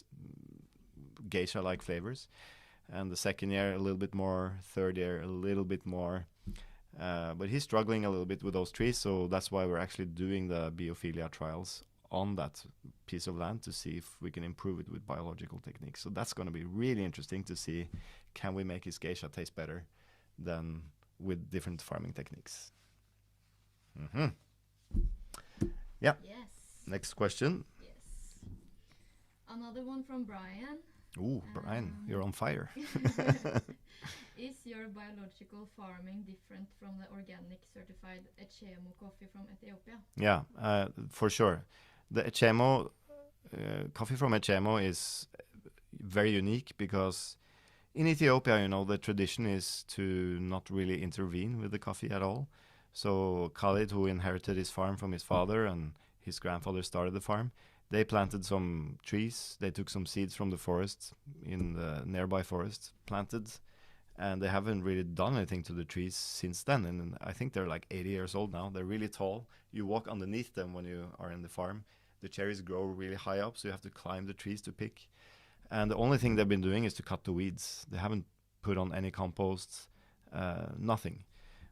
geisha-like flavors. And the second year, a little bit more. Third year, a little bit more. But he's struggling a little bit with those trees, so that's why we're actually doing the biophilia trials on that piece of land to see if we can improve it with biological techniques. So that's going to be really interesting to see, can we make his geisha taste better than with different farming techniques. Mm-hmm. Yeah. Yes. Next question. Yes. Another one from Brian. Ooh, Brian, you're on fire. Is your biological farming different from the organic certified Echemo coffee from Ethiopia? Yeah, for sure. The Echemo, coffee from Echemo is very unique because in Ethiopia, the tradition is to not really intervene with the coffee at all. So Khalid, who inherited his farm from his father, and his grandfather started the farm, they planted some trees. They took some seeds from the forest, in the nearby forest, planted, and they haven't really done anything to the trees since then. And I think they're like 80 years old now. They're really tall. You walk underneath them when you are in the farm. The cherries grow really high up, so you have to climb the trees to pick. And the only thing they've been doing is to cut the weeds. They haven't put on any compost, nothing.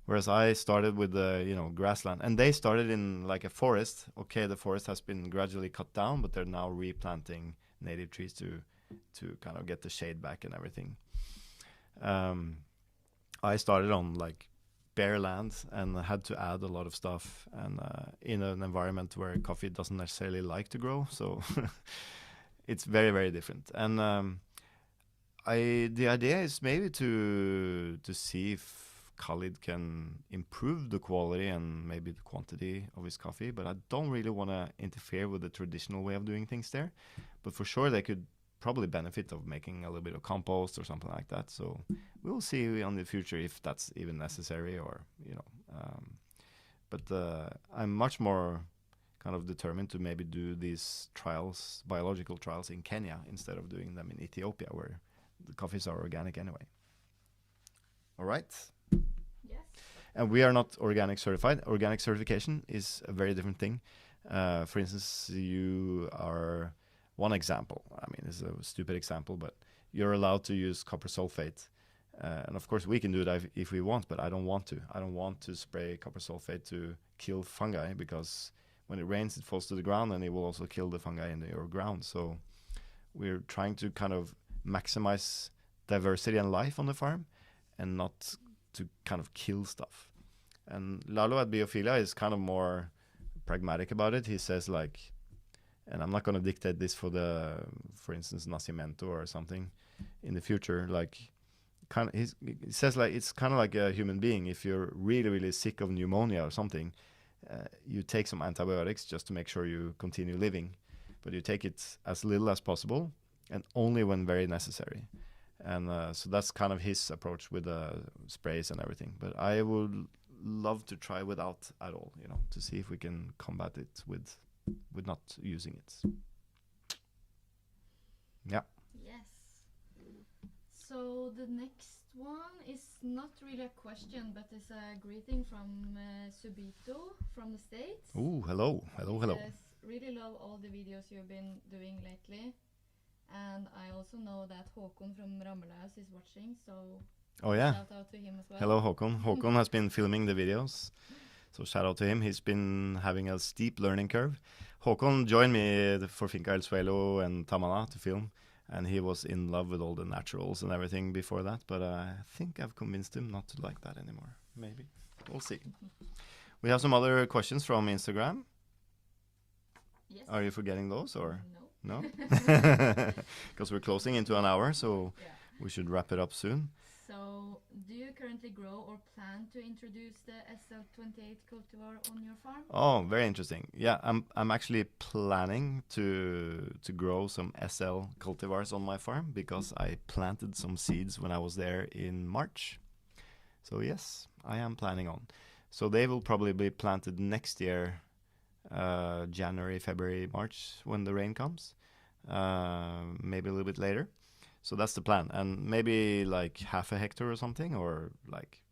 Whereas I started with the grassland, and they started in like a forest. Okay, the forest has been gradually cut down, but they're now replanting native trees to kind of get the shade back and everything. I started on like bare land and had to add a lot of stuff, and in an environment where coffee doesn't necessarily like to grow, so it's very, very different. And the idea is maybe to see if Khalid can improve the quality and maybe the quantity of his coffee, but I don't really want to interfere with the traditional way of doing things there. But for sure, they could probably benefit of making a little bit of compost or something like that. So we will see in the future if that's even necessary, or but I'm much more kind of determined to maybe do these trials, biological trials, in Kenya instead of doing them in Ethiopia, where the coffees are organic anyway. All right. Yes. And we are not organic certified. Organic certification is a very different thing. For instance, you are one example. I mean, it's a stupid example, but you're allowed to use copper sulfate. And of course, we can do that if we want, but I don't want to. I don't want to spray copper sulfate to kill fungi, because when it rains, it falls to the ground, and it will also kill the fungi in your ground. So we're trying to kind of maximize diversity and life on the farm, and not to kind of kill stuff. And Lalo at Biophilia is kind of more pragmatic about it. He says, like, and I'm not going to dictate this for instance, Nascimento or something in the future, like, he says, like, it's kind of like a human being. If you're really, really sick of pneumonia or something, you take some antibiotics just to make sure you continue living, but you take it as little as possible and only when very necessary. And so that's kind of his approach with sprays and everything. But I would love to try without at all, to see if we can combat it with not using it. Yeah. Yes. So the next one is not really a question, but it's a greeting from Subito from the States. Oh, hello. Hello. Yes, really love all the videos you've been doing lately. And I also know that Håkon from Rammelhaus is watching, so shout out to him as well. Hello, Håkon. Håkon has been filming the videos, so shout out to him. He's been having a steep learning curve. Håkon joined me for Finca el Suelo and Tamana to film, and he was in love with all the naturals and everything before that, but I think I've convinced him not to like that anymore. Maybe. We'll see. We have some other questions from Instagram. Yes. Are you forgetting those, or? No. Because we're closing into an hour, so we should wrap it up soon. So, do you currently grow or plan to introduce the SL28 cultivar on your farm? Oh, very interesting. Yeah, I'm actually planning to grow some SL cultivars on my farm, because I planted some seeds when I was there in March. So yes, I am planning on. So they will probably be planted next year, January, February, March, when the rain comes, maybe a little bit later. So that's the plan, and maybe like half a hectare or something, or like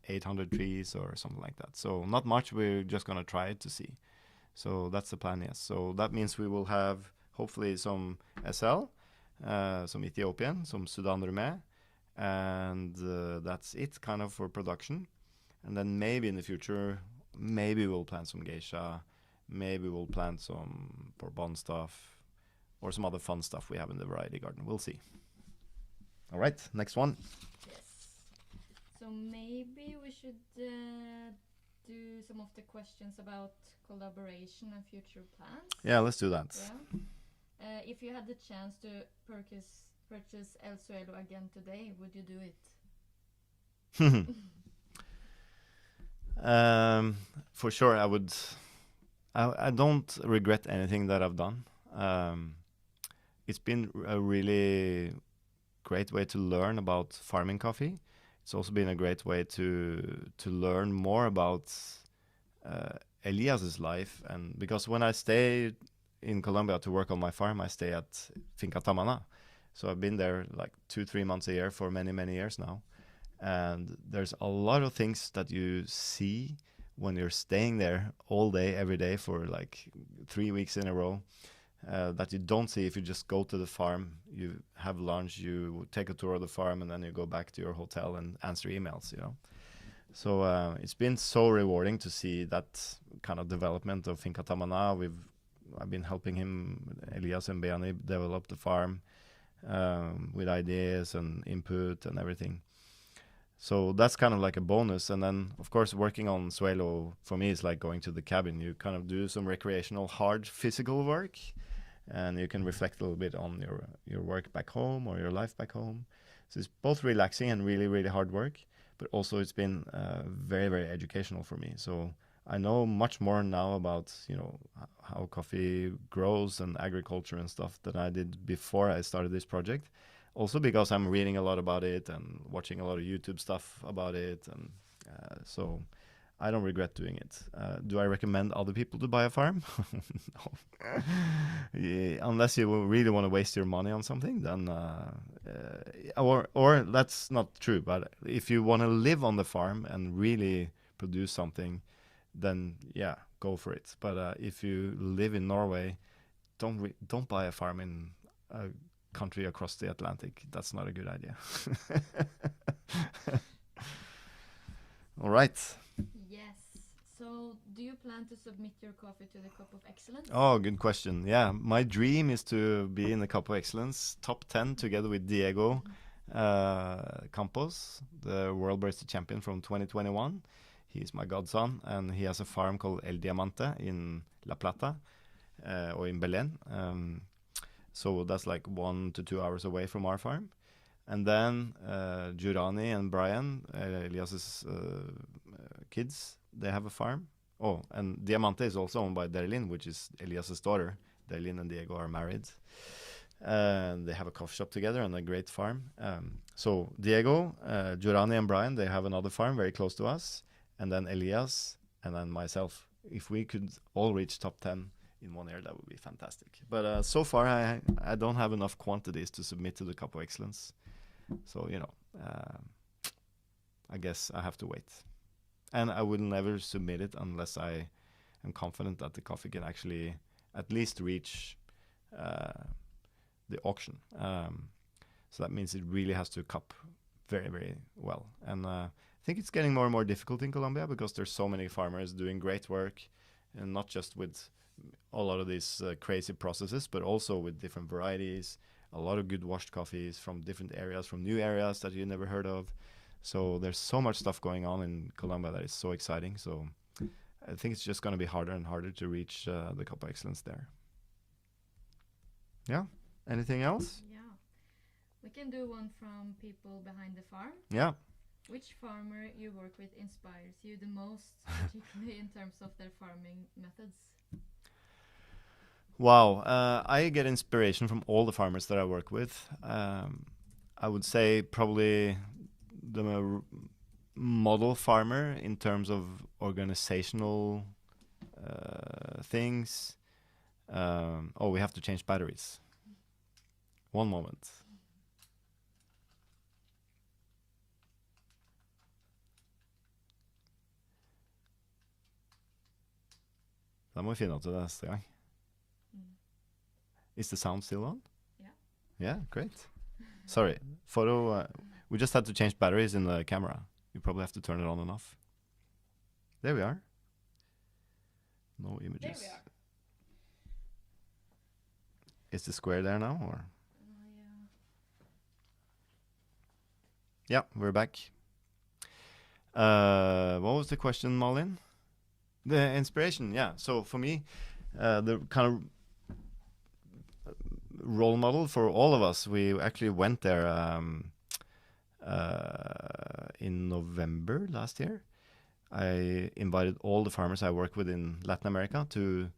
800 trees or something like that. So not much, we're just gonna try it to see. So that's the plan, yes. So that means we will have hopefully some SL, some Ethiopian, some Sudan Rumé, and that's it kind of for production. And then maybe in the future, maybe we'll plant some geisha, maybe we'll plant some Bourbon stuff, or some other fun stuff we have in the variety garden. We'll see. All right, next one. Yes. So maybe we should do some of the questions about collaboration and future plans. Yeah, let's do that. Yeah. If you had the chance to purchase El Suelo again today, would you do it? For sure, I would. I don't regret anything that I've done. It's been a really great way to learn about farming coffee. It's also been a great way to learn more about Elias's life, and because when I stay in Colombia to work on my farm, I stay at Finca Tamana. So I've been there like 2-3 months a year for many, many years now. And there's a lot of things that you see when you're staying there all day, every day for like 3 weeks in a row, that you don't see if you just go to the farm, you have lunch, you take a tour of the farm, and then you go back to your hotel and answer emails, So it's been so rewarding to see that kind of development of Finca Tamana. I've been helping him, Elias and Beani, develop the farm with ideas and input and everything. So that's kind of like a bonus. And then, of course, working on Suelo for me is like going to the cabin. You kind of do some recreational, hard physical work, and you can reflect a little bit on your work back home or your life back home. So it's both relaxing and really, really hard work. but also it's been very, very educational for me. So I know much more now about, how coffee grows and agriculture and stuff than I did before I started this project. Also because I'm reading a lot about it and watching a lot of YouTube stuff about it, and so I don't regret doing it. Do I recommend other people to buy a farm? No. Yeah, unless you really want to waste your money on something, then or that's not true. But if you want to live on the farm and really produce something, then yeah, go for it. But if you live in Norway, don't buy a farm in a country across the Atlantic. That's not a good idea. All right. Yes. So, do you plan to submit your coffee to the Cup of Excellence? Oh, good question. Yeah, my dream is to be in the Cup of Excellence top 10 together with Diego Campos, the World Barista Champion from 2021. He's my godson, and he has a farm called El Diamante in La Plata, or in Belén. So that's like 1 to 2 hours away from our farm. And then Jurani and Brian, Elias's kids, they have a farm. Oh, and Diamante is also owned by Derlin, which is Elias's daughter. Derlin and Diego are married. And they have a coffee shop together and a great farm. So Diego, Jurani and Brian, they have another farm very close to us. And then Elias, and then myself. If we could all reach top 10 in 1 year, that would be fantastic. But so far, I don't have enough quantities to submit to the Cup of Excellence. So, I guess I have to wait. And I will never submit it unless I am confident that the coffee can actually at least reach the auction. So that means it really has to cup very, very well. And I think it's getting more and more difficult in Colombia because there's so many farmers doing great work, and not just with a lot of these crazy processes, but also with different varieties, a lot of good washed coffees from different areas, from new areas that you never heard of. So there's so much stuff going on in Colombia that is so exciting. So I think it's just going to be harder and harder to reach the Cup of Excellence there. Yeah. Anything else? Yeah. We can do one from people behind the farm. Yeah. Which farmer you work with inspires you the most, particularly in terms of their farming methods? Wow. I get inspiration from all the farmers that I work with. I would say probably the model farmer in terms of organizational things. We have to change batteries. One moment. Da må vi finne ut av det neste gang. Is the sound still on? Yeah. Yeah, great. Sorry. Photo. We just had to change batteries in the camera. You probably have to turn it on and off. There we are. No images. There we are. Is the square there now, or? Yeah. Yeah, we're back. What was the question, Malin? The inspiration, yeah. So for me, the kind of role model for all of us, we actually went there in November last year. I invited all the farmers I work with in Latin America to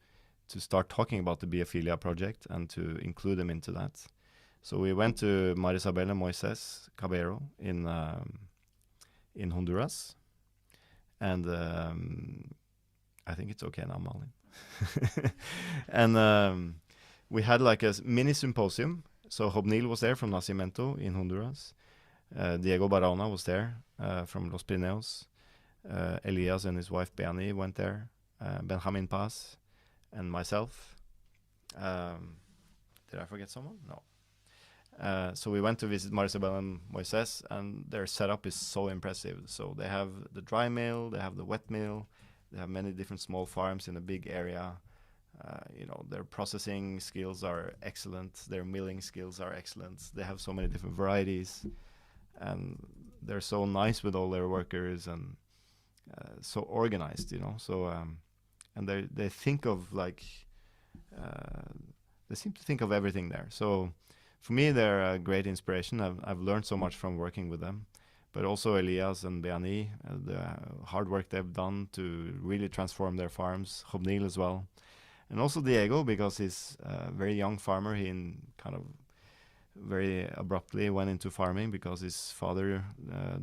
start talking about the Biophilia project and to include them into that. So we went to Isabella Moises Cabero in Honduras, and I think it's okay now, Malin. And we had like a mini symposium. So Hobnil was there from Nacimiento in Honduras. Diego Barona was there from Los Pirineos. Elias and his wife Beani went there. Benjamin Paz and myself. Did I forget someone? No. So we went to visit Marisabel and Moises, and their setup is so impressive. So they have the dry mill, they have the wet mill, they have many different small farms in a big area. Their processing skills are excellent. Their milling skills are excellent. They have so many different varieties, and they're so nice with all their workers and so organized. So and they think of they seem to think of everything there. So for me, they're a great inspiration. I've learned so much from working with them. but also Elias and Beani, the hard work they've done to really transform their farms. Hobnil as well. And also Diego, because he's a very young farmer. He kind of very abruptly went into farming because his father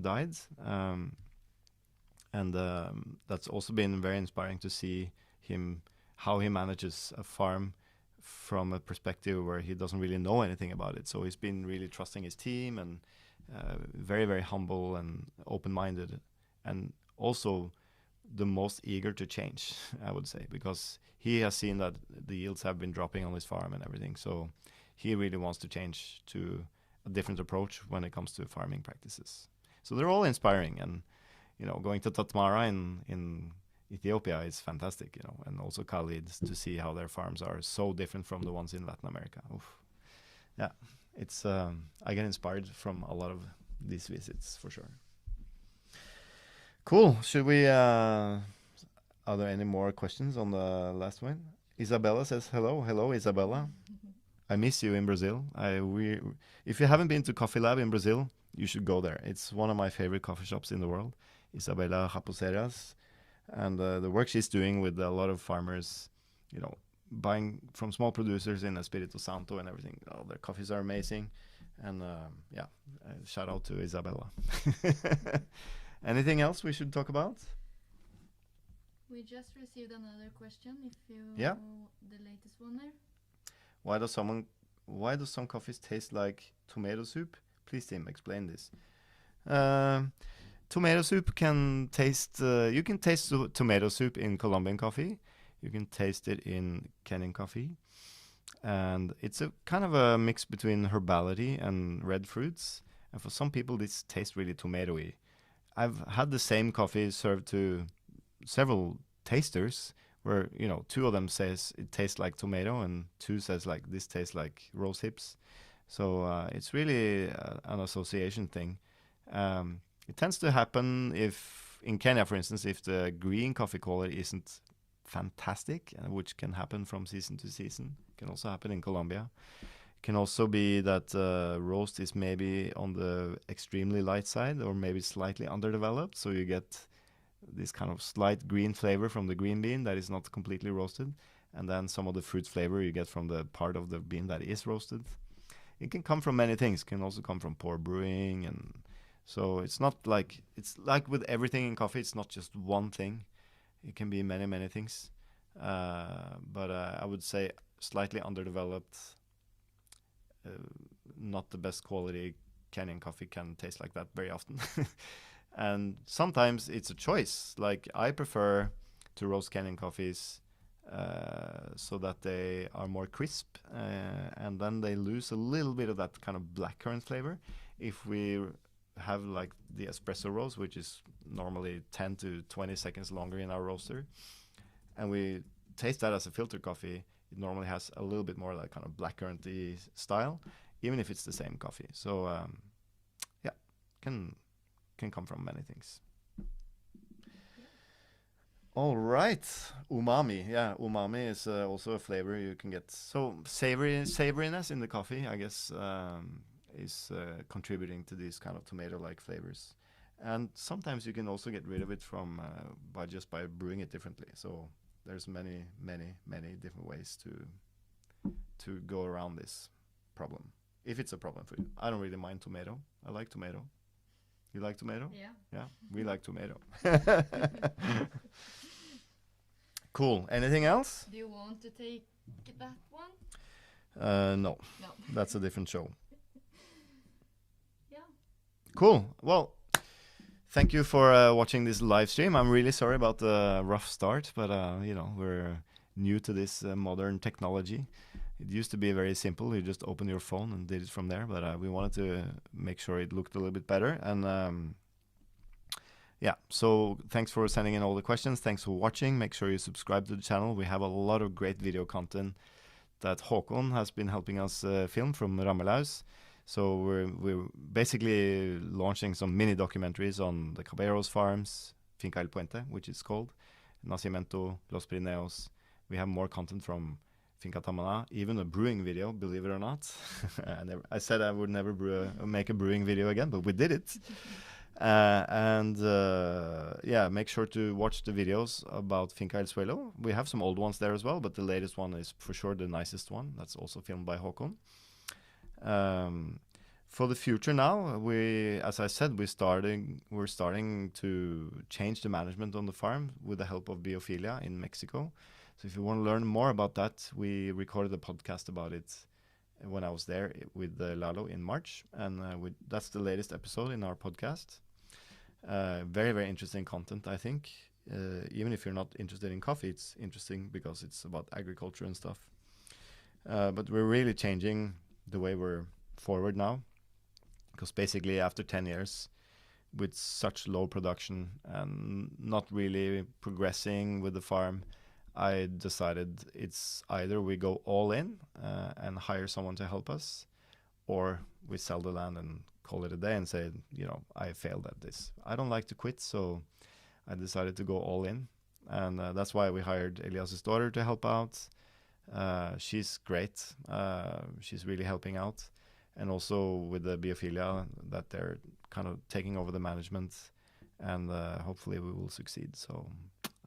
died. And that's also been very inspiring to see him, how he manages a farm from a perspective where he doesn't really know anything about it. So he's been really trusting his team and very, very humble and open-minded, and also the most eager to change, I would say, because he has seen that the yields have been dropping on his farm and everything. So he really wants to change to a different approach when it comes to farming practices. So they're all inspiring, and going to Tatmara in Ethiopia is fantastic, and also Khalid, to see how their farms are so different from the ones in Latin America. Oof. Yeah, it's I get inspired from a lot of these visits for sure. Cool. Should we? Are there any more questions on the last one? Isabella says hello. Hello, Isabella. I miss you in Brazil. If you haven't been to Coffee Lab in Brazil, you should go there. It's one of my favorite coffee shops in the world. Isabella Raposeiras, and the work she's doing with a lot of farmers, buying from small producers in Espírito Santo and everything. Oh, their coffees are amazing, and shout out to Isabella. Anything else we should talk about? We just received another question. If you Yeah. the latest one there. Why do some coffees taste like tomato soup? Please, Tim, explain this. Tomato soup can taste. You can taste tomato soup in Colombian coffee. You can taste it in Kenyan coffee, and it's a kind of a mix between herbality and red fruits. And for some people, this tastes really tomatoey. I've had the same coffee served to several tasters, where two of them says it tastes like tomato, and two says like this tastes like rose hips. So it's really an association thing. It tends to happen if, in Kenya, for instance, if the green coffee quality isn't fantastic, which can happen from season to season. It can also happen in Colombia. It can also be that roast is maybe on the extremely light side, or maybe slightly underdeveloped, so you get this kind of slight green flavor from the green bean that is not completely roasted, and then some of the fruit flavor you get from the part of the bean that is roasted. It can come from many things. It can also come from poor brewing, and so it's like with everything in coffee, it's not just one thing. It can be many, many things. But I would say slightly underdeveloped, not the best quality Kenyan coffee can taste like that very often. And sometimes it's a choice. Like, I prefer to roast Kenyan coffees so that they are more crisp, and then they lose a little bit of that kind of blackcurrant flavor. If we have like the espresso roast, which is normally 10 to 20 seconds longer in our roaster, and we taste that as a filter coffee, it normally has a little bit more like kind of blackcurranty style, even if it's the same coffee. So yeah, can come from many things. All right, umami. Yeah, umami is also a flavor you can get. So savoriness in the coffee, I guess, is contributing to these kind of tomato-like flavors. And sometimes you can also get rid of it from by brewing it differently. So there's many different ways to go around this problem, if it's a problem for you. I don't really mind tomato. I like tomato. You like tomato? Yeah. Yeah, we like tomato. Cool. Anything else? Do you want to take that one? No. No. That's a different show. Yeah. Cool. Well, thank you for watching this live stream. I'm really sorry about the rough start, but we're new to this modern technology. It used to be very simple. You just opened your phone and did it from there, but we wanted to make sure it looked a little bit better. And yeah, so thanks for sending in all the questions. Thanks for watching. Make sure you subscribe to the channel. We have a lot of great video content that Håkon has been helping us film from Rammelaus. So we're basically launching some mini documentaries on the Caballeros farms, Finca el Puente, which is called, Nacimiento, Los Pirineos. We have more content from Finca Tamana, even a brewing video, believe it or not. I said I would never make a brewing video again, but we did it. Yeah, make sure to watch the videos about Finca el Suelo. We have some old ones there as well, but the latest one is for sure the nicest one. That's also filmed by Håkon. For the future now, as I said, we're starting to change the management on the farm with the help of Biophilia in Mexico. So if you want to learn more about that, we recorded a podcast about it when I was there with Lalo in March, and that's the latest episode in our podcast. Very, very interesting content, I think. Even if you're not interested in coffee, it's interesting because it's about agriculture and stuff. But we're really changing the way we're forward now, because basically after 10 years with such low production and not really progressing with the farm, I decided it's either we go all in and hire someone to help us, or we sell the land and call it a day and say, I failed at this. I don't like to quit, so I decided to go all in. And that's why we hired Elias's daughter to help out. She's great. She's really helping out. And also with the Biophilia, that they're kind of taking over the management, and hopefully we will succeed. So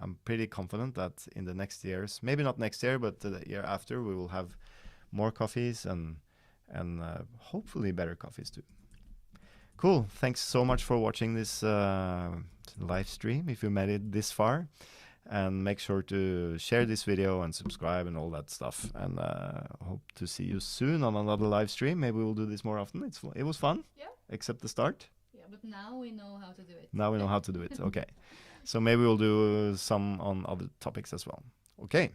I'm pretty confident that in the next years, maybe not next year, but the year after, we will have more coffees and hopefully better coffees too. Cool. Thanks so much for watching this live stream, if you made it this far. And make sure to share this video and subscribe and all that stuff. And hope to see you soon on another live stream. Maybe we'll do this more often. It was fun. Yeah. Except the start. Yeah, but now we know how to do it. Now we know how to do it. Okay. So maybe we'll do some on other topics as well. Okay.